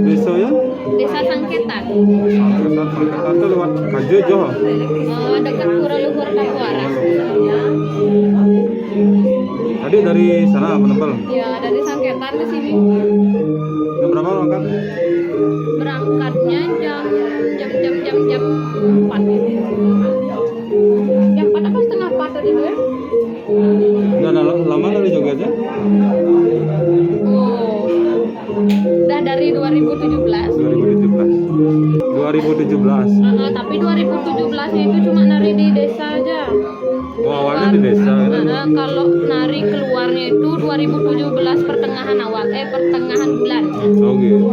Desa ya? Desa Sangketan. Sangketan itu lewat Kajejo. Dekat Pura Luhur Tabuaras. Tadi dari sana menempel. Ya, dari Sangketan ke sini. Jam berapa berangkat? Berangkatnya jam 4. Jam 4 apa setengah 4 tadi tuh ya? Udah lama dari Jogetnya? Oh. Udah dari 2017. 2017. Tapi 2017 itu cuma nari di desa aja. Oh, awalnya di desa ya? Kalau nari keluarnya itu 2017 pertengahan bulan. Oh gitu.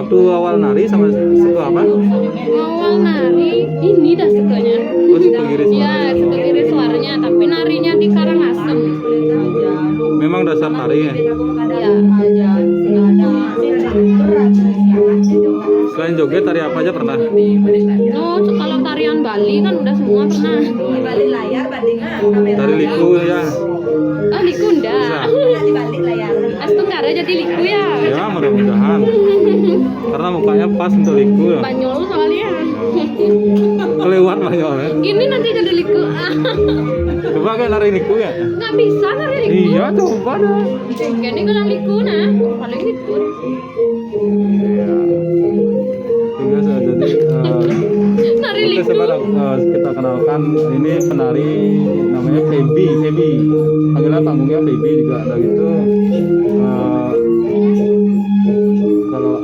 Waktu awal nari sama suku apa? Awal nari ini dah sukanya. Oh, suku Giri Ya, suara. suku Giri suaranya, tapi narinya di Karangasem. Memang dasar tari ya? Ya. Selain joget, tari apa aja pernah? Oh, kalau tarian Bali kan udah semua pernah. Di balik layar bandingan kamera. Tari liku ya? Oh, liku Bisa. enggak. Di balik layar. Astungkara jadi liku ya. Ya, mudah-mudahan. Karena mukanya pas untuk liku ya. Banyol soalnya. Kelewat banyak ya. Gini nanti jadi liku. Coba kayak nari liku ya? Nggak bisa nari liku. Iya, coba dah. Gini kalau liku nah, paling liku. Iya. Tiga saja jadi Nari oke, liku. sekarang kita kenalkan ini penari namanya Feby. Panggilan panggungnya Feby juga ada gitu. Kalau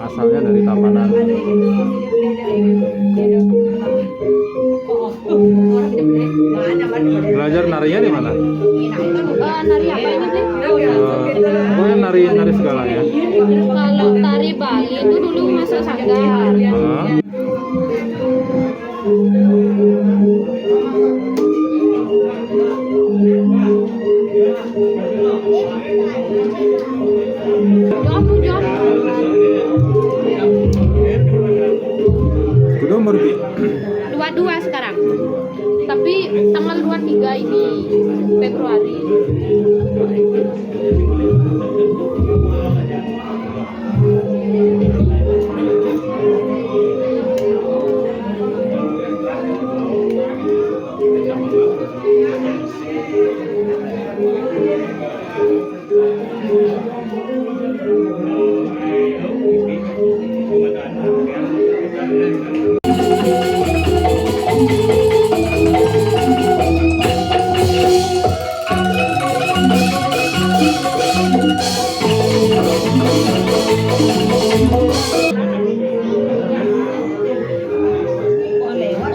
asalnya dari Tabanan. Belajar narinya di mana? Nari apa ini sih? Pokoknya nari segala ya. Kalau tari Bali itu dulu masuk sanggar. Jom. Udah mergi. 22 sekarang. Tapi tanggal 23 ini Februari.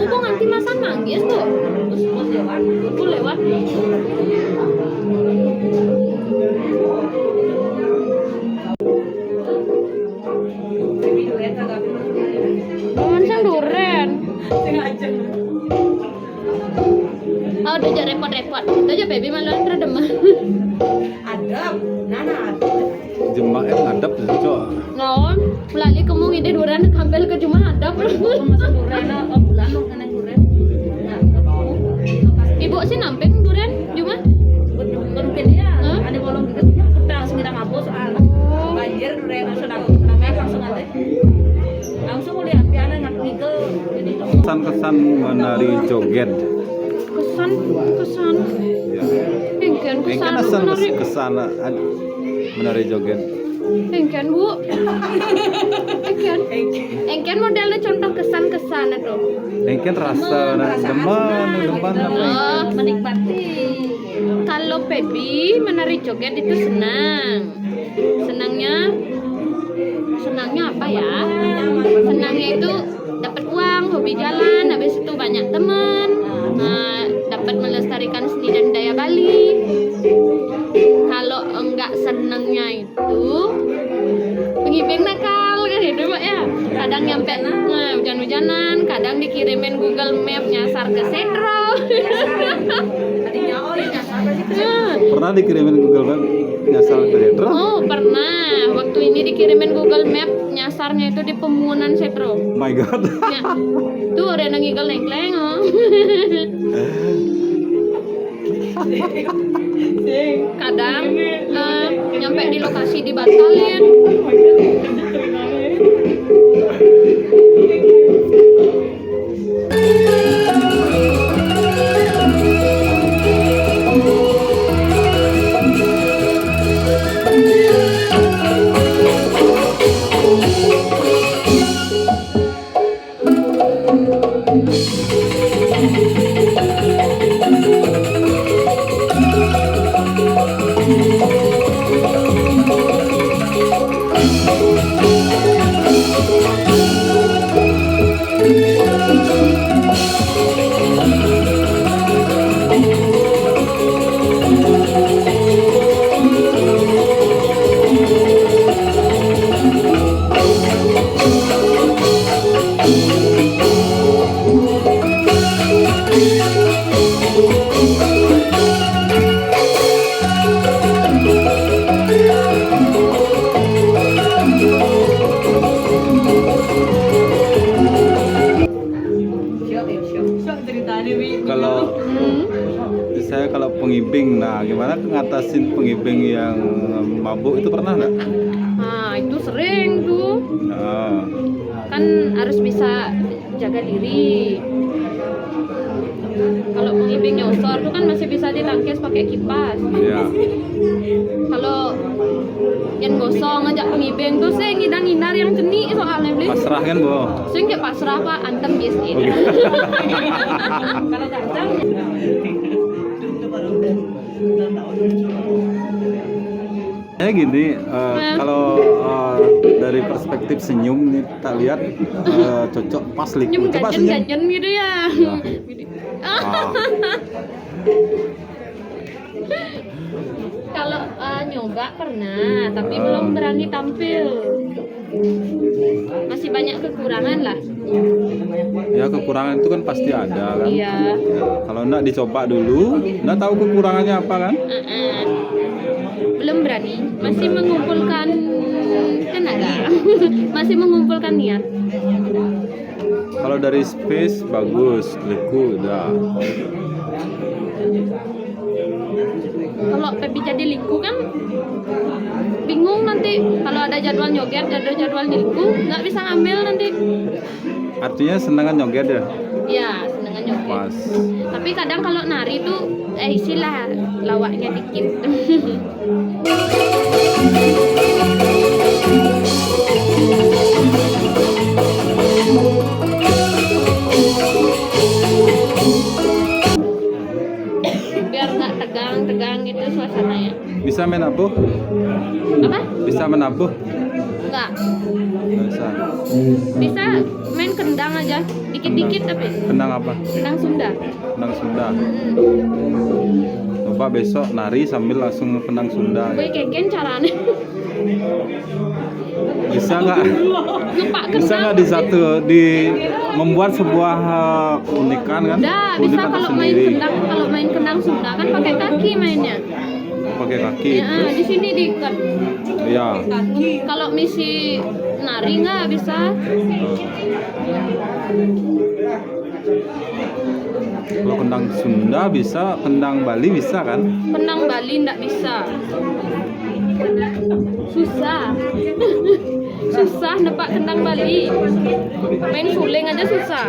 Kok nganti masan manggis tuh? Aku lewat. Sang duren. Oh, udah jangan repot-repot. Itu aja baby malah terdemak. Adab, nana. Jembaknya ngadap cocok. No, melalui kemung ini duren kampel ke cuma ada belum. Ibu sih namping duren cuma. Mungkin ya, ada bolong gitu. Kita langsung kita ngapus soal banjir rena sedang langsung ada. Langsung lihat piana nggak ngigel jadi Kesan-kesan menari joget. Kesan. Ya. Engken kesan menari. Kesan menari joget. Engken Bu. Engken modelnya contoh kesan-kesan itu. Mungkin rasa demen Oh, menikmati. Kalau baby menari joget itu senangnya apa ya? Senangnya itu dapat uang, hobi jalan, habis itu banyak teman, dapat melestarikan seni dan budaya Bali. Kalau enggak senangnya itu pengibing nakal kan itu Mbak ya. Kadang nyampe hujan-hujanan, kadang dikirimin Google Map nyasar ke Sedro. Tadinya nyasar aja ke Pernah dikirimin Google Map nyasar ke Sedro? Oh, pernah. Waktu ini dikirimin Google Map nyasarnya itu di Pemuunan Sedro. My God. Ya. Tuh ada yang ngigel nengkleng. Oh. Kadang nyampe di lokasi dibatalin. Kalau saya kalau pengibing, nah gimana ngatasin pengibing yang mabuk itu pernah nggak? Nah, itu sering tuh. Ah, Kan harus bisa jaga diri. Kalau pengibing nyosor tuh kan masih bisa ditangkis pakai kipas. ya. Kalau yang gosong ngajak pengibing tuh saya ngidang-ngidar yang ceni soalnya beli. Pasrah kan, Bo? Saya nggak pasrah Pak, antem biasa. Oh, gitu. Kalau datang Ya gini, kalau dari perspektif senyum nih, tak lihat cocok pas liku. Nyum Coba senyum. gajen-gajen gitu ya. Ya. Ah, Kalau nyoba pernah, tapi belum berani tampil. Masih banyak kekurangan lah. ya kekurangan itu kan pasti ada kan. Iya. Kalau enggak dicoba dulu, enggak tahu kekurangannya apa kan? Belum berani. Masih mengumpulkan tenaga. Masih mengumpulkan niat. Kalau dari space bagus, liku udah. Kalau Pepi jadi liku kan bingung nanti kalau ada jadwal joget, jadwal liku nggak bisa ngambil nanti. Artinya senangan joget ya? Ya, senengan joget. Pas. Tapi kadang kalau nari tuh isilah lawaknya dikit. Biar nggak tegang gitu suasananya. Bisa main abuh? Apa? Bisa menabuh? Enggak. Nggak bisa. Bisa main kendang aja, dikit-dikit tapi. Kendang apa? Kendang Sunda. Kendang Sunda. Hmm. Coba besok nari sambil langsung kendang Sunda. Gue keken caranya. Bisa nggak? Ngepak Bisa kendang. nggak di membuat sebuah keunikan kan? Udah, bisa Keunikan kalau tersendiri. main kendang Sunda kan pakai kaki mainnya. Pakai kaki. Ya, Terus? di sini diikat. Ya. Kalau misi nari nggak bisa. Kalau kendang Sunda bisa, kendang Bali bisa kan? Kendang Bali nggak bisa. Susah. Susah nepak kendang Bali. Main suling aja susah.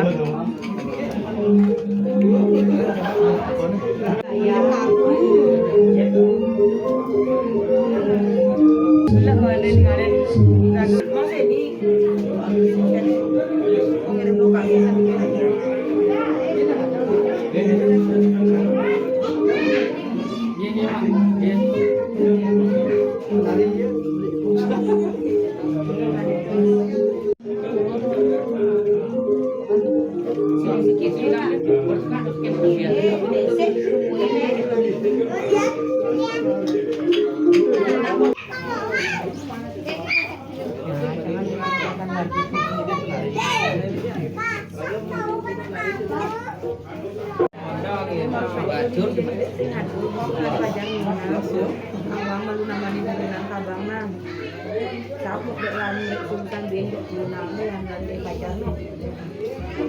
Bajur awang malu nama di bilang kabang nang sapuk dek lan dek sultan dek lunang yang nanti pacar no